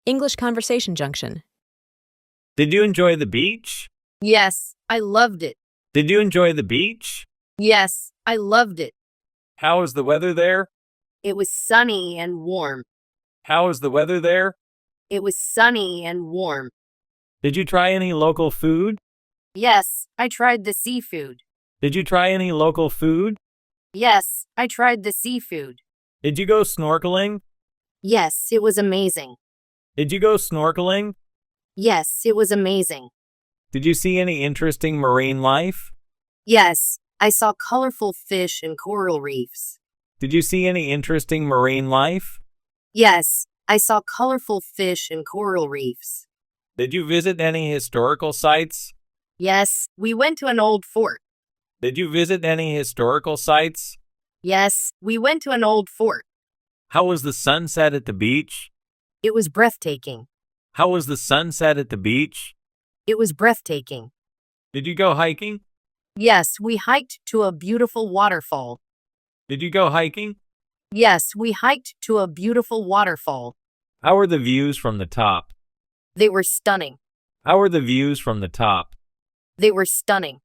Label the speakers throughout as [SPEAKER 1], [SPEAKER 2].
[SPEAKER 1] English Conversation Junction.
[SPEAKER 2] Did you enjoy the beach?
[SPEAKER 3] Yes, I loved it.
[SPEAKER 2] Did you enjoy the beach?
[SPEAKER 3] Yes, I loved it.
[SPEAKER 2] How is the weather there?
[SPEAKER 3] It was sunny and warm.
[SPEAKER 2] How is the weather there?
[SPEAKER 3] It was sunny and warm.
[SPEAKER 2] Did you try any local food?
[SPEAKER 3] Yes, I tried the seafood.
[SPEAKER 2] Did you try any local food?
[SPEAKER 3] Yes, I tried the seafood.
[SPEAKER 2] Did you go snorkeling?
[SPEAKER 3] Yes, it was amazing.
[SPEAKER 2] Did you go snorkeling?
[SPEAKER 3] Yes, it was amazing.
[SPEAKER 2] Did you see any interesting marine life?
[SPEAKER 3] Yes, I saw colorful fish and coral reefs.
[SPEAKER 2] Did you see any interesting marine life?
[SPEAKER 3] Yes, I saw colorful fish and coral reefs.
[SPEAKER 2] Did you visit any historical sites?
[SPEAKER 3] Yes, we went to an old fort.
[SPEAKER 2] Did you visit any historical sites?
[SPEAKER 3] Yes, we went to an old fort.
[SPEAKER 2] How was the sunset at the beach?
[SPEAKER 3] It was breathtaking.
[SPEAKER 2] How was the sunset at the beach?
[SPEAKER 3] It was breathtaking.
[SPEAKER 2] Did you go hiking?
[SPEAKER 3] Yes, we hiked to a beautiful waterfall.
[SPEAKER 2] Did you go hiking?
[SPEAKER 3] Yes, we hiked to a beautiful waterfall.
[SPEAKER 2] How were the views from the top?
[SPEAKER 3] They were stunning.
[SPEAKER 2] How were the views from the top?
[SPEAKER 3] They were stunning.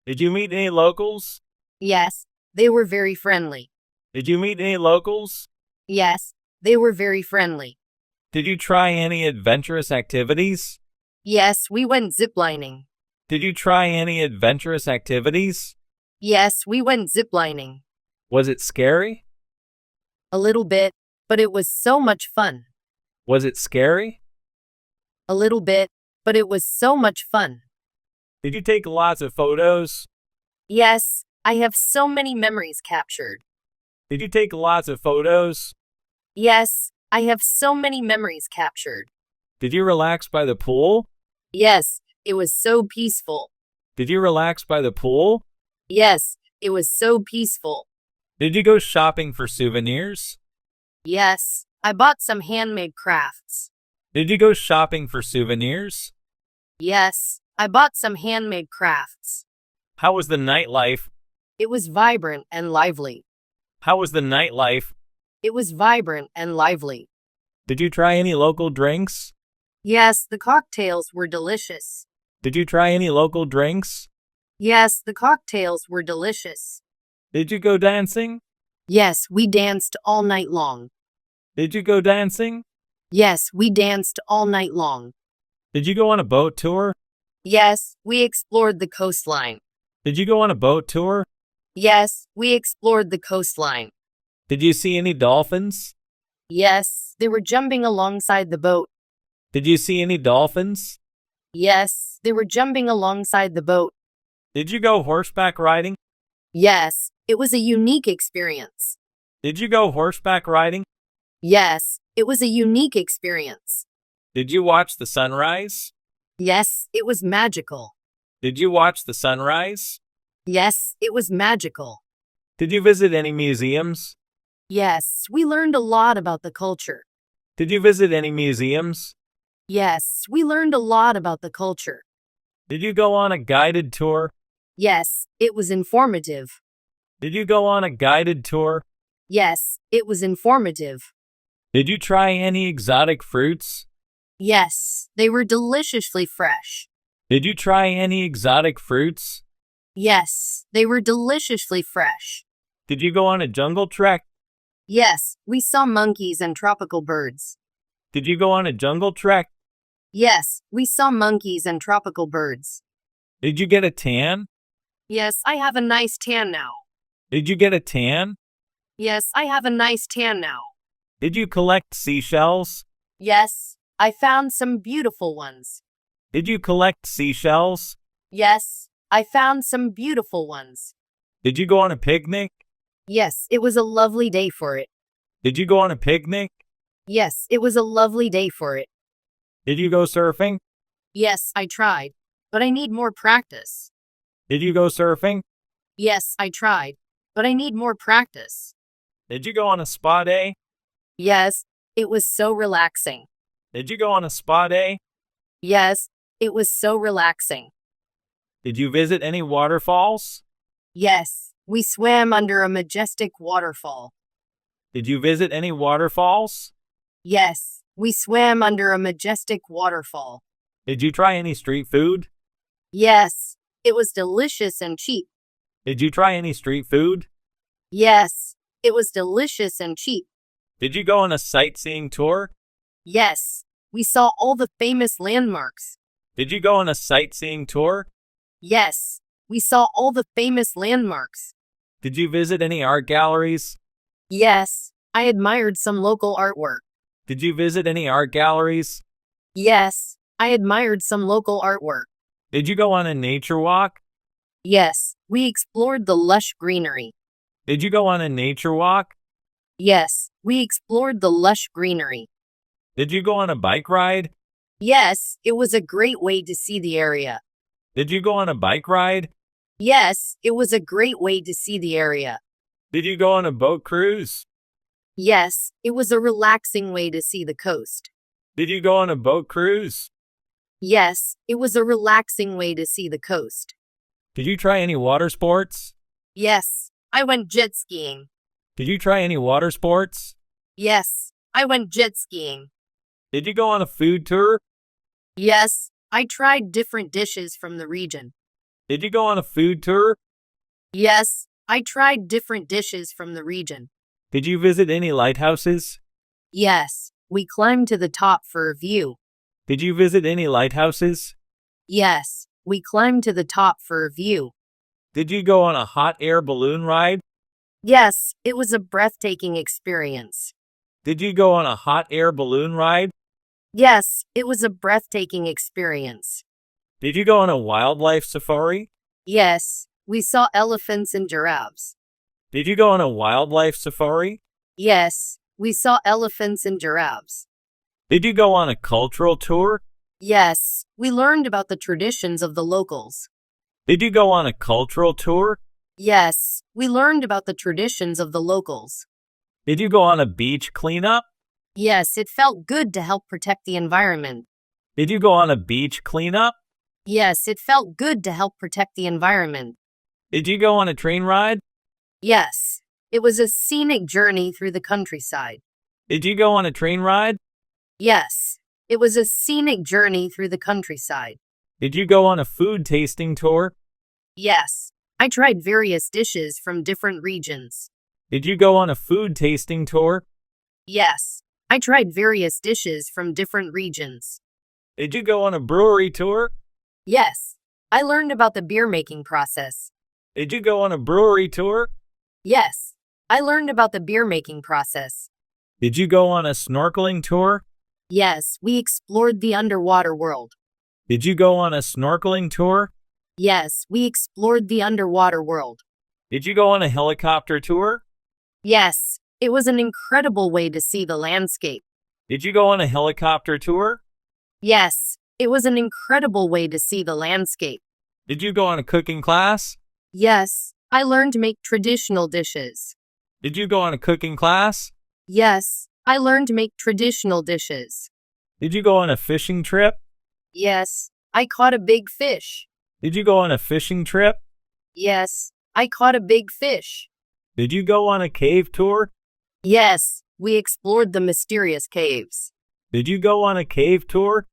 [SPEAKER 2] Did you meet any locals?
[SPEAKER 3] Yes, they were very friendly.
[SPEAKER 2] Did you meet any locals?
[SPEAKER 3] Yes, they were very friendly.
[SPEAKER 2] Did you try any adventurous activities?
[SPEAKER 3] Yes, we went ziplining.
[SPEAKER 2] Did you try any adventurous activities?
[SPEAKER 3] Yes, we went ziplining.
[SPEAKER 2] Was it scary?
[SPEAKER 3] A little bit, but it was so much fun.
[SPEAKER 2] Was it scary?
[SPEAKER 3] A little bit, but it was so much fun.
[SPEAKER 2] Did you take lots of photos?
[SPEAKER 3] Yes, I have so many memories captured.
[SPEAKER 2] Did you take lots of photos?
[SPEAKER 3] Yes, I have so many memories captured.
[SPEAKER 2] Did you relax by the pool?
[SPEAKER 3] Yes, it was so peaceful.
[SPEAKER 2] Did you relax by the pool?
[SPEAKER 3] Yes, it was so peaceful.
[SPEAKER 2] Did you go shopping for souvenirs?
[SPEAKER 3] Yes, I bought some handmade crafts.
[SPEAKER 2] Did you go shopping for souvenirs?
[SPEAKER 3] Yes, I bought some handmade crafts.
[SPEAKER 2] How was the nightlife?
[SPEAKER 3] It was vibrant and lively.
[SPEAKER 2] How was the nightlife?
[SPEAKER 3] It was vibrant and lively.
[SPEAKER 2] Did you try any local drinks?
[SPEAKER 3] Yes, the cocktails were delicious.
[SPEAKER 2] Did you try any local drinks?
[SPEAKER 3] Yes, the cocktails were delicious.
[SPEAKER 2] Did you go dancing?
[SPEAKER 3] Yes, we danced all night long.
[SPEAKER 2] Did you go dancing?
[SPEAKER 3] Yes, we danced all night long.
[SPEAKER 2] Did you go on a boat tour?
[SPEAKER 3] Yes, we explored the coastline.
[SPEAKER 2] Did you go on a boat tour?
[SPEAKER 3] Yes, we explored the coastline.
[SPEAKER 2] Did you see any dolphins?
[SPEAKER 3] Yes, they were jumping alongside the boat.
[SPEAKER 2] Did you see any dolphins?
[SPEAKER 3] Yes, they were jumping alongside the boat.
[SPEAKER 2] Did you go horseback riding?
[SPEAKER 3] Yes, it was a unique experience.
[SPEAKER 2] Did you go horseback riding?
[SPEAKER 3] Yes, it was a unique experience.
[SPEAKER 2] Did you watch the sunrise?
[SPEAKER 3] Yes, it was magical.
[SPEAKER 2] Did you watch the sunrise?
[SPEAKER 3] Yes, it was magical.
[SPEAKER 2] Did you visit any museums?
[SPEAKER 3] Yes, we learned a lot about the culture.
[SPEAKER 2] Did you visit any museums?
[SPEAKER 3] Yes, we learned a lot about the culture.
[SPEAKER 2] Did you go on a guided tour?
[SPEAKER 3] Yes, it was informative.
[SPEAKER 2] Did you go on a guided tour?
[SPEAKER 3] Yes, it was informative.
[SPEAKER 2] Did you try any exotic fruits?
[SPEAKER 3] Yes, they were deliciously fresh.
[SPEAKER 2] Did you try any exotic fruits?
[SPEAKER 3] Yes, they were deliciously fresh.
[SPEAKER 2] Did you go on a jungle trek?
[SPEAKER 3] Yes, we saw monkeys and tropical birds.
[SPEAKER 2] Did you go on a jungle trek?
[SPEAKER 3] Yes, we saw monkeys and tropical birds.
[SPEAKER 2] Did you get a tan?
[SPEAKER 3] Yes, I have a nice tan now.
[SPEAKER 2] Did you get a tan?
[SPEAKER 3] Yes, I have a nice tan now.
[SPEAKER 2] Did you collect seashells?
[SPEAKER 3] Yes, I found some beautiful ones.
[SPEAKER 2] Did you collect seashells?
[SPEAKER 3] Yes, I found some beautiful ones.
[SPEAKER 2] Did you go on a picnic?
[SPEAKER 3] Yes, it was a lovely day for it.
[SPEAKER 2] Did you go on a picnic?
[SPEAKER 3] Yes, it was a lovely day for it.
[SPEAKER 2] Did you go surfing?
[SPEAKER 3] Yes, I tried, but I need more practice.
[SPEAKER 2] Did you go surfing?
[SPEAKER 3] Yes, I tried, but I need more practice.
[SPEAKER 2] Did you go on a spa day?
[SPEAKER 3] Yes, it was so relaxing.
[SPEAKER 2] Did you go on a spa day?
[SPEAKER 3] Yes, it was so relaxing.
[SPEAKER 2] Did you visit any waterfalls?
[SPEAKER 3] Yes, we swam under a majestic waterfall.
[SPEAKER 2] Did you visit any waterfalls?
[SPEAKER 3] Yes, we swam under a majestic waterfall.
[SPEAKER 2] Did you try any street food?
[SPEAKER 3] Yes, it was delicious and cheap.
[SPEAKER 2] Did you try any street food?
[SPEAKER 3] Yes, it was delicious and cheap.
[SPEAKER 2] Did you go on a sightseeing tour?
[SPEAKER 3] Yes, we saw all the famous landmarks.
[SPEAKER 2] Did you go on a sightseeing tour?
[SPEAKER 3] Yes, we saw all the famous landmarks.
[SPEAKER 2] Did you visit any art galleries?
[SPEAKER 3] Yes, I admired some local artwork.
[SPEAKER 2] Did you visit any art galleries?
[SPEAKER 3] Yes, I admired some local artwork.
[SPEAKER 2] Did you go on a nature walk?
[SPEAKER 3] Yes, we explored the lush greenery.
[SPEAKER 2] Did you go on a nature walk?
[SPEAKER 3] Yes, we explored the lush greenery.
[SPEAKER 2] Did you go on a bike ride?
[SPEAKER 3] Yes, it was a great way to see the area.
[SPEAKER 2] Did you go on a bike ride?
[SPEAKER 3] Yes, it was a great way to see the area.
[SPEAKER 2] Did you go on a boat cruise?
[SPEAKER 3] Yes, it was a relaxing way to see the coast.
[SPEAKER 2] Did you go on a boat cruise?
[SPEAKER 3] Yes, it was a relaxing way to see the coast.
[SPEAKER 2] Did you try any water sports?
[SPEAKER 3] Yes, I went jet skiing.
[SPEAKER 2] Did you try any water sports?
[SPEAKER 3] Yes, I went jet skiing.
[SPEAKER 2] Did you go on a food tour?
[SPEAKER 3] Yes, I tried different dishes from the region.
[SPEAKER 2] Did you go on a food tour?
[SPEAKER 3] Yes, I tried different dishes from the region.
[SPEAKER 2] Did you visit any lighthouses?
[SPEAKER 3] Yes, we climbed to the top for a view.
[SPEAKER 2] Did you visit any lighthouses?
[SPEAKER 3] Yes, we climbed to the top for a view.
[SPEAKER 2] Did you go on a hot air balloon ride?
[SPEAKER 3] Yes, it was a breathtaking experience.
[SPEAKER 2] Did you go on a hot air balloon ride?
[SPEAKER 3] Yes, it was a breathtaking experience.
[SPEAKER 2] Did you go on a wildlife safari?
[SPEAKER 3] Yes, we saw elephants and giraffes.
[SPEAKER 2] Did you go on a wildlife safari?
[SPEAKER 3] Yes, we saw elephants and giraffes.
[SPEAKER 2] Did you go on a cultural tour?
[SPEAKER 3] Yes, we learned about the traditions of the locals.
[SPEAKER 2] Did you go on a cultural tour?
[SPEAKER 3] Yes, we learned about the traditions of the locals.
[SPEAKER 2] Did you go on a beach cleanup?
[SPEAKER 3] Yes, it felt good to help protect the environment.
[SPEAKER 2] Did you go on a beach cleanup?
[SPEAKER 3] Yes, it felt good to help protect the environment.
[SPEAKER 2] Did you go on a train ride?
[SPEAKER 3] Yes, it was a scenic journey through the countryside.
[SPEAKER 2] Did you go on a train ride?
[SPEAKER 3] Yes, it was a scenic journey through the countryside.
[SPEAKER 2] Did you go on a food tasting tour?
[SPEAKER 3] Yes, I tried various dishes from different regions.
[SPEAKER 2] Did you go on a food tasting tour?
[SPEAKER 3] Yes, I tried various dishes from different regions.
[SPEAKER 2] Did you go on a brewery tour?
[SPEAKER 3] Yes, I learned about the beer making process.
[SPEAKER 2] Did you go on a brewery tour?
[SPEAKER 3] Yes, I learned about the beer making process.
[SPEAKER 2] Did you go on a snorkeling tour?
[SPEAKER 3] Yes, we explored the underwater world.
[SPEAKER 2] Did you go on a snorkeling tour?
[SPEAKER 3] Yes, we explored the underwater world.
[SPEAKER 2] Did you go on a helicopter tour?
[SPEAKER 3] Yes, it was an incredible way to see the landscape.
[SPEAKER 2] Did you go on a helicopter tour?
[SPEAKER 3] Yes, it was an incredible way to see the landscape.
[SPEAKER 2] Did you go on a cooking class?
[SPEAKER 3] Yes, I learned to make traditional dishes.
[SPEAKER 2] Did you go on a cooking class?
[SPEAKER 3] Yes, I learned to make traditional dishes.
[SPEAKER 2] Did you go on a fishing trip?
[SPEAKER 3] Yes, I caught a big fish.
[SPEAKER 2] Did you go on a fishing trip?
[SPEAKER 3] Yes, I caught a big fish.
[SPEAKER 2] Did you go on a cave tour?
[SPEAKER 3] Yes, we explored the mysterious caves.
[SPEAKER 2] Did you go on a cave tour?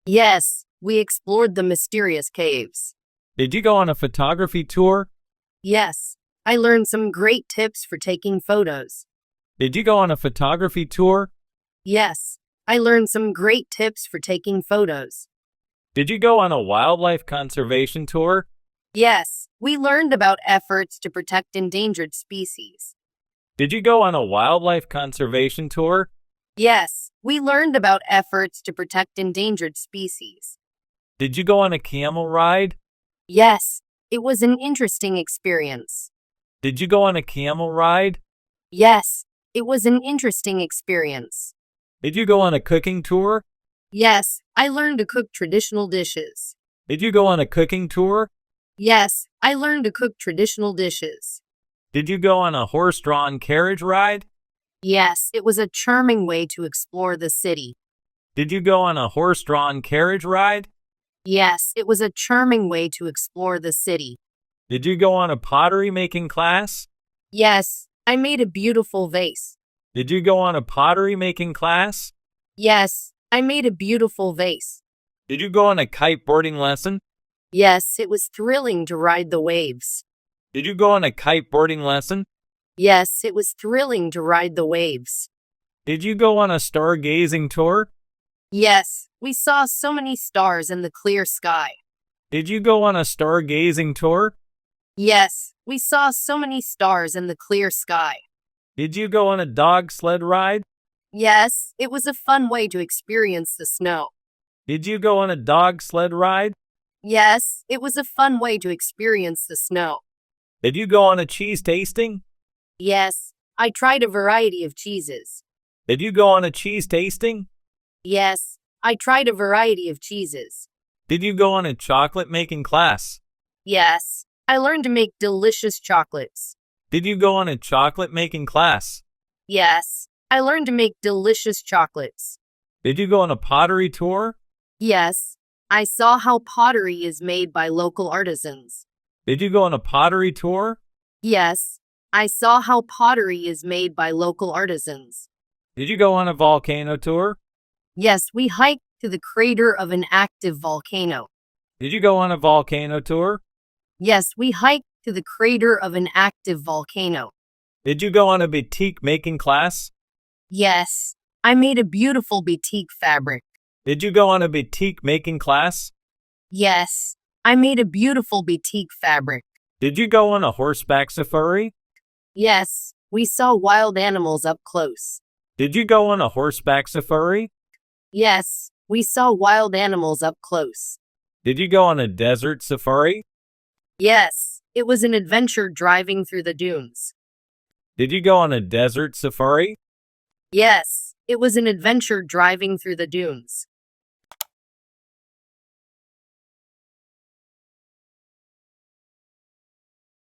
[SPEAKER 3] Yes, we explored the mysterious caves.
[SPEAKER 2] Did you go on a photography tour?
[SPEAKER 3] Yes, I learned some great tips for taking photos.
[SPEAKER 2] Did you go on a photography tour?
[SPEAKER 3] Yes, I learned some great tips for taking photos.
[SPEAKER 2] Did you go on a wildlife conservation tour?
[SPEAKER 3] Yes, we learned about efforts to protect endangered species.
[SPEAKER 2] Did you go on a wildlife conservation tour?
[SPEAKER 3] Yes, we learned about efforts to protect endangered species.
[SPEAKER 2] Did you go on a camel ride?
[SPEAKER 3] Yes, it was an interesting experience.
[SPEAKER 2] Did you go on a camel ride?
[SPEAKER 3] Yes, it was an interesting experience.
[SPEAKER 2] Did you go on a cooking tour?
[SPEAKER 3] Yes, I learned to cook traditional dishes.
[SPEAKER 2] Did you go on a cooking tour?
[SPEAKER 3] Yes, I learned to cook traditional dishes.
[SPEAKER 2] Did you go on a horse-drawn carriage ride?
[SPEAKER 3] Yes, it was a charming way to explore the city.
[SPEAKER 2] Did you go on a horse-drawn carriage ride?
[SPEAKER 3] Yes, it was a charming way to explore the city.
[SPEAKER 2] Did you go on a pottery making class?
[SPEAKER 3] Yes, I made a beautiful vase.
[SPEAKER 2] Did you go on a pottery making class?
[SPEAKER 3] Yes, I made a beautiful vase.
[SPEAKER 2] Did you go on a kiteboarding lesson?
[SPEAKER 3] Yes, it was thrilling to ride the waves.
[SPEAKER 2] Did you go on a kiteboarding lesson?
[SPEAKER 3] Yes, it was thrilling to ride the waves.
[SPEAKER 2] Did you go on a stargazing tour?
[SPEAKER 3] Yes, we saw so many stars in the clear sky.
[SPEAKER 2] Did you go on a stargazing tour?
[SPEAKER 3] Yes, we saw so many stars in the clear sky.
[SPEAKER 2] Did you go on a dog sled ride?
[SPEAKER 3] Yes, it was a fun way to experience the snow.
[SPEAKER 2] Did you go on a dog sled ride?
[SPEAKER 3] Yes, it was a fun way to experience the snow.
[SPEAKER 2] Did you go on a cheese tasting?
[SPEAKER 3] Yes, I tried a variety of cheeses.
[SPEAKER 2] Did you go on a cheese tasting?
[SPEAKER 3] Yes, I tried a variety of cheeses.
[SPEAKER 2] Did you go on a chocolate making class?
[SPEAKER 3] Yes, I learned to make delicious chocolates.
[SPEAKER 2] Did you go on a chocolate making class?
[SPEAKER 3] Yes, I learned to make delicious chocolates.
[SPEAKER 2] Did you go on a pottery tour?
[SPEAKER 3] Yes, I saw how pottery is made by local artisans.
[SPEAKER 2] Did you go on a pottery tour?
[SPEAKER 3] Yes, I saw how pottery is made by local artisans.
[SPEAKER 2] Did you go on a volcano tour?
[SPEAKER 3] Yes, we hiked to the crater of an active volcano.
[SPEAKER 2] Did you go on a volcano tour?
[SPEAKER 3] Yes, we hiked to the crater of an active volcano.
[SPEAKER 2] Did you go on a batik making class?
[SPEAKER 3] Yes, I made a beautiful batik fabric.
[SPEAKER 2] Did you go on a batik making class?
[SPEAKER 3] Yes, I made a beautiful batik fabric.
[SPEAKER 2] Did you go on a horseback safari?
[SPEAKER 3] Yes, we saw wild animals up close.
[SPEAKER 2] Did you go on a horseback safari?
[SPEAKER 3] Yes, we saw wild animals up close.
[SPEAKER 2] Did you go on a desert safari?
[SPEAKER 3] Yes, it was an adventure driving through the dunes.
[SPEAKER 2] Did you go on a desert safari?
[SPEAKER 3] Yes, it was an adventure driving through the dunes.